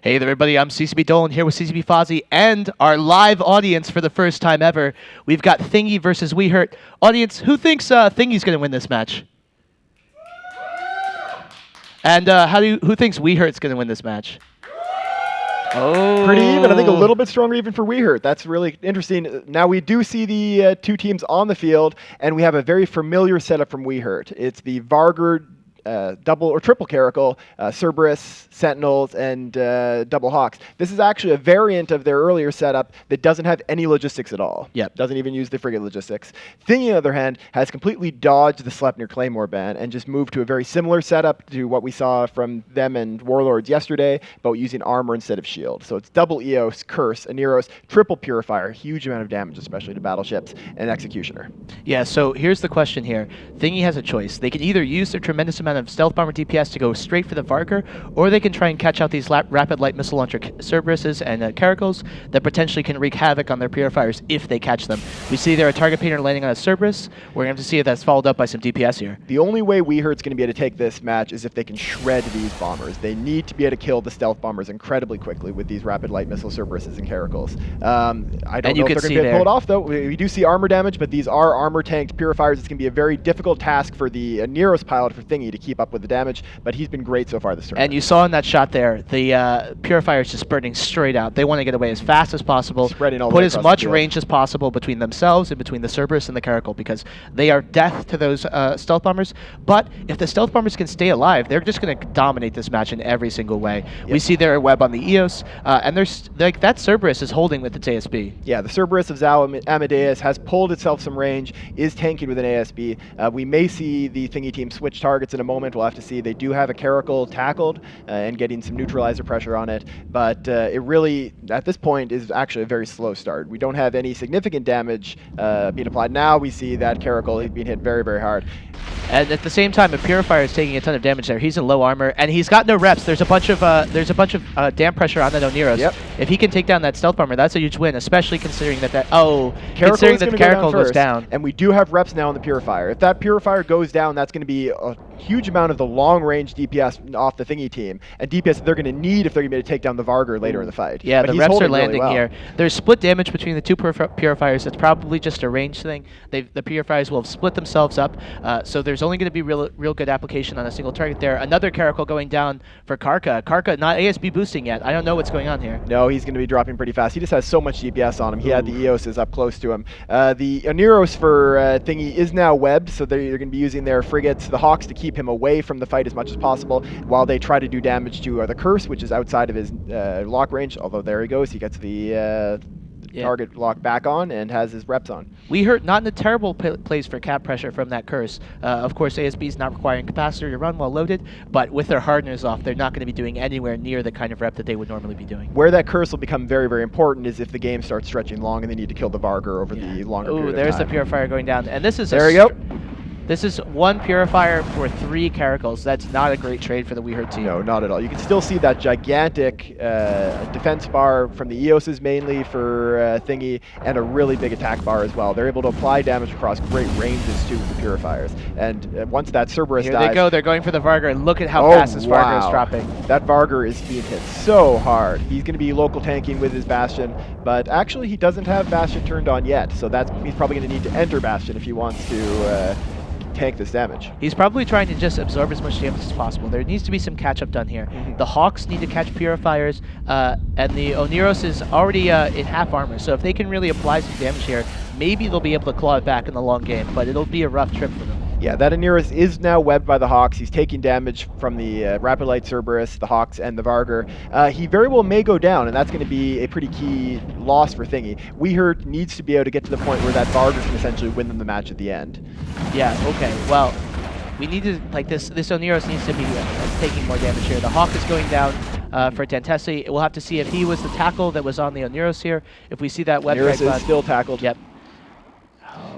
Hey there, everybody. I'm CCB Dolan here with CCB Fozzie and our live audience for the first time ever. We've got Thingy versus WeHURT. Audience, who thinks Thingy's going to win this match? And who thinks WeHURT's going to win this match? Oh. Pretty even. I think a little bit stronger even for WeHURT. That's really interesting. Now we do see the two teams on the field, and we have a very familiar setup from WeHURT. It's the Vargur double or triple Caracal, Cerberus, Sentinels, and double Hawks. This is actually a variant of their earlier setup that doesn't have any logistics at all. Yep. Doesn't even use the frigate logistics. Thingy, on the other hand, has completely dodged the Sleipnir Claymore ban and just moved to a very similar setup to what we saw from them and Warlords yesterday, but using armor instead of shield. So it's double Eos, Curse, Aneros, triple Purifier, huge amount of damage, especially to battleships, and Executioner. Yeah, so here's the question here. Thingy has a choice. They can either use their tremendous amount of Stealth Bomber DPS to go straight for the Vargur, or they can try and catch out these rapid light missile launcher Cerberuses and Caracals that potentially can wreak havoc on their Purifiers if they catch them. We see there a target painter landing on a Cerberus. We're going to have to see if that's followed up by some DPS here. The only way WeHURT's going to be able to take this match is if they can shred these bombers. They need to be able to kill the Stealth Bombers incredibly quickly with these rapid light missile Cerberuses and Caracals. I don't know if they're going to be able to pull it off, though. We do see armor damage, but these are armor tanked Purifiers. It's going to be a very difficult task for the Neros pilot for Thingy to keep up with the damage, but he's been great so far this tournament. And you saw in that shot there, the Purifier is just burning straight out. They want to get away as fast as possible, spreading all put the as much range as possible between themselves and between the Cerberus and the Caracal, because they are death to those Stealth Bombers. But if the Stealth Bombers can stay alive, they're just going to dominate this match in every single way. Yep. We see their web on the Eos, and there's like that Cerberus is holding with its ASB. Yeah, the Cerberus of Zao Amadeus has pulled itself some range, is tanking with an ASB. We may see the Thingy team switch targets in a moment. We'll have to see. They do have a Caracal tackled and getting some neutralizer pressure on it, but it really, at this point, is actually a very slow start. We don't have any significant damage being applied. Now we see that Caracal being hit very, very hard. And at the same time, a Purifier is taking a ton of damage there. He's in low armor, and he's got no reps. There's a bunch of damp pressure on that Oneros. Yep. If he can take down that Stealth Bomber, that's a huge win, especially considering that the Caracal goes down. And we do have reps now on the Purifier. If that Purifier goes down, that's going to be a huge amount of the long-range DPS off the Thingy team, and DPS they're going to need if they're going to be able to take down the Vargur later in the fight. Yeah, but the reps are landing here. There's split damage between the two Purifiers. It's probably just a range thing. The Purifiers will have split themselves up, so there's only going to be real good application on a single target there. Another Caracal going down for Karka. Karka not ASB boosting yet. I don't know what's going on here. No, he's going to be dropping pretty fast. He just has so much DPS on him. He had the Eoses up close to him. The Oneros for Thingy is now webbed, so they're going to be using their frigates, the Hawks, to keep him away from the fight as much as possible while they try to do damage to the Curse, which is outside of his lock range, although there he goes. He gets the target lock back on and has his reps on. WeHURT not in a terrible place for cap pressure from that Curse. Of course, ASB is not requiring capacitor to run while loaded, but with their hardeners off, they're not going to be doing anywhere near the kind of rep that they would normally be doing. Where that Curse will become very, very important is if the game starts stretching long and they need to kill the Vargur over the longer period of time. There's the Purifier going down, and this is there you go. This is one Purifier for 3 Caracals. That's not a great trade for the WeHURT team. No, not at all. You can still see that gigantic defense bar from the Eoses mainly for Thingy, and a really big attack bar as well. They're able to apply damage across great ranges too with the Purifiers. And once that Cerberus dies... Here they go. They're going for the Vargur, and look at how fast this Vargur is dropping. That Vargur is being hit so hard. He's going to be local tanking with his Bastion, but actually he doesn't have Bastion turned on yet, so he's probably going to need to enter Bastion if he wants to... tank this damage. He's probably trying to just absorb as much damage as possible. There needs to be some catch-up done here. The Hawks need to catch Purifiers, and the Oneros is already in half armor, so if they can really apply some damage here, maybe they'll be able to claw it back in the long game, but it'll be a rough trip for them. Yeah, that Oneros is now webbed by the Hawks. He's taking damage from the Rapid Light Cerberus, the Hawks, and the Vargur. He very well may go down, and that's going to be a pretty key loss for Thingy. WeHURT needs to be able to get to the point where that Vargur can essentially win them the match at the end. Yeah, okay. Well, we need to, like, this Oneros needs to be taking more damage here. The Hawk is going down for Dantesi. We'll have to see if he was the tackle that was on the Oneros here. If we see that web Oneros is still tackled. Yep.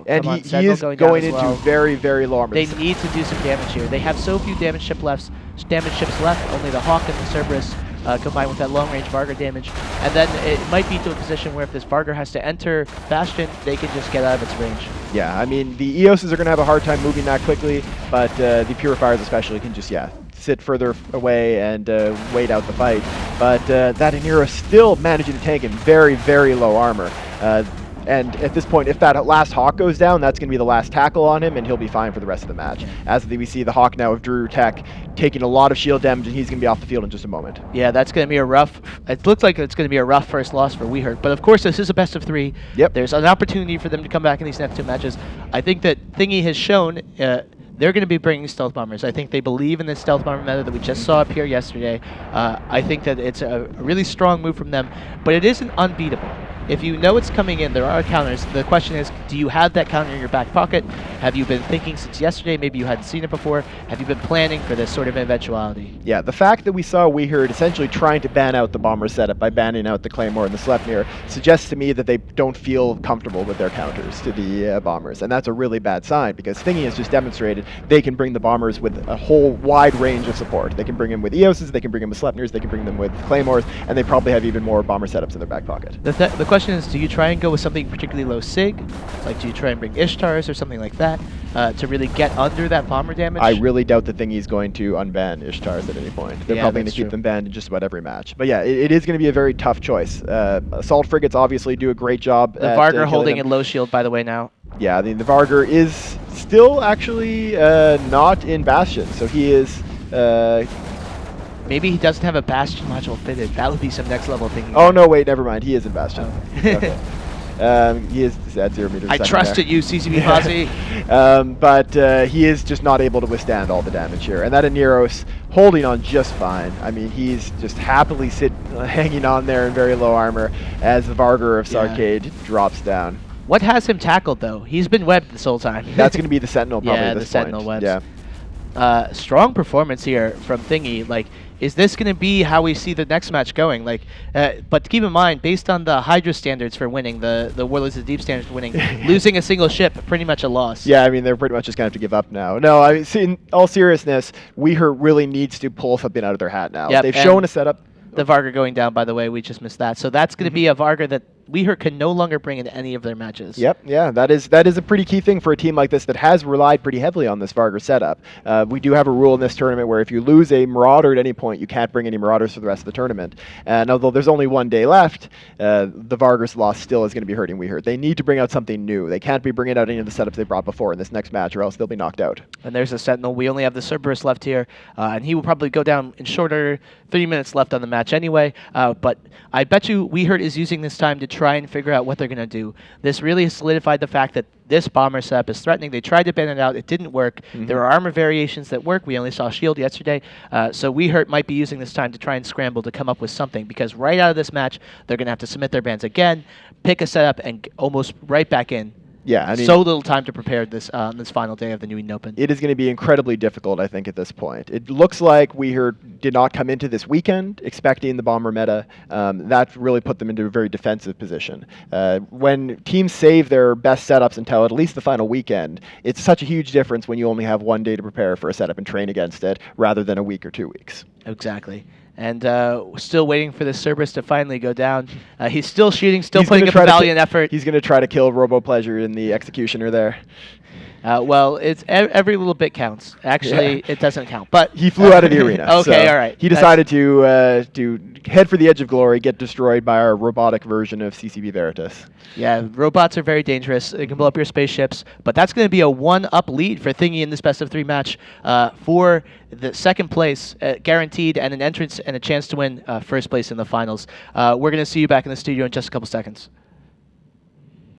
And he is going into very, very low armor. They need to do some damage here. They have so few damage ships left. Only the Hawk and the Cerberus combined with that long-range Vargur damage. And then it might be to a position where if this Vargur has to enter Bastion, they can just get out of its range. Yeah, I mean, the Eoses are going to have a hard time moving that quickly, but the Purifiers especially can just, sit further away and wait out the fight. But that Nero still managing to tank in very, very low armor. And at this point, if that last Hawk goes down, that's going to be the last tackle on him, and he'll be fine for the rest of the match. As we see the Hawk now of Drew Tech taking a lot of shield damage, and he's going to be off the field in just a moment. Yeah, that's going to be a rough. It looks like it's going to be a rough first loss for WeHURT. But of course, this is a best of 3. Yep. There's an opportunity for them to come back in these next 2 matches. I think that Thingy has shown. They're going to be bringing stealth bombers. I think they believe in this stealth bomber meta that we just saw appear yesterday. I think that it's a really strong move from them, but it isn't unbeatable. If you know it's coming in, there are counters. The question is, do you have that counter in your back pocket? Have you been thinking since yesterday? Maybe you hadn't seen it before. Have you been planning for this sort of eventuality? Yeah, the fact that we saw WeHURT essentially trying to ban out the bomber setup by banning out the Claymore and the Sleipnir suggests to me that they don't feel comfortable with their counters to the bombers, and that's a really bad sign because Thingy has just demonstrated they can bring the bombers with a whole wide range of support. They can bring them with EOSs, they can bring them with Sleipnirs, they can bring them with Claymores, and they probably have even more bomber setups in their back pocket. The question is, do you try and go with something particularly low sig? Like, do you try and bring Ishtars or something like that to really get under that bomber damage? I really doubt that Thingy's going to unban Ishtars at any point. They're probably going to keep them banned in just about every match. But yeah, it is going to be a very tough choice. Assault frigates obviously do a great job. The Vargar holding in low shield, by the way, now. Yeah, the Vargar is still actually not in Bastion, so he is... Maybe he doesn't have a Bastion module fitted. That would be some next level thing. Oh, no, wait, never mind. He is in Bastion. Oh. Okay. He is at 0 meters. I trusted you, CCB Posse. But he is just not able to withstand all the damage here. And that Aneros holding on just fine. I mean, he's just happily hanging on there in very low armor as the Vargar of Sarkade drops down. What has him tackled, though? He's been webbed this whole time. That's going to be the Sentinel probably yeah, at this the Sentinel point. webs. Yeah. Strong performance here from Thingy. Like, is this going to be how we see the next match going? Like, but keep in mind, based on the Hydra standards for winning, the Warlords of the Deep standards for winning, losing a single ship, pretty much a loss. Yeah, I mean, they're pretty much just going to have to give up now. No, I mean, see, in all seriousness, WeHURT really needs to pull something out of their hat now. Yep, they've shown a setup. The Vargar going down, by the way, we just missed that. So that's going to be a Vargar that WeHURT can no longer bring in any of their matches. Yep, yeah, that is a pretty key thing for a team like this that has relied pretty heavily on this Vargar setup. We do have a rule in this tournament where if you lose a Marauder at any point, you can't bring any Marauders for the rest of the tournament. And although there's only 1 day left, the Vargar's loss still is going to be hurting WeHURT. They need to bring out something new. They can't be bringing out any of the setups they brought before in this next match, or else they'll be knocked out. And there's a Sentinel. We only have the Cerberus left here, and he will probably go down in shorter. 3 minutes left on the match anyway. But I bet you WeHURT is using this time to try and figure out what they're going to do. This really has solidified the fact that this bomber setup is threatening. They tried to ban it out. It didn't work. There are armor variations that work. We only saw shield yesterday. So WeHURT might be using this time to try and scramble to come up with something, because right out of this match, they're going to have to submit their bans again, pick a setup, and almost right back in. Yeah, I mean, so little time to prepare this this final day of the New Eden Open. It is going to be incredibly difficult, I think, at this point. It looks like WeHURT did not come into this weekend expecting the bomber meta. That really put them into a very defensive position. When teams save their best setups until at least the final weekend, it's such a huge difference when you only have 1 day to prepare for a setup and train against it, rather than a week or 2 weeks. Exactly. And still waiting for the Cerberus to finally go down. He's still shooting, still putting up a valiant effort. He's going to try to kill Robo Pleasure in the Executioner there. Well, it's every little bit counts. Actually, it doesn't count. But he flew out of the arena. Okay, so all right. He decided to head for the edge of glory, get destroyed by our robotic version of CCB Veritas. Yeah, robots are very dangerous. They can blow up your spaceships. But that's going to be a 1-up lead for Thingy in this best of 3 match for the second place, guaranteed, and an entrance and a chance to win first place in the finals. We're going to see you back in the studio in just a couple seconds.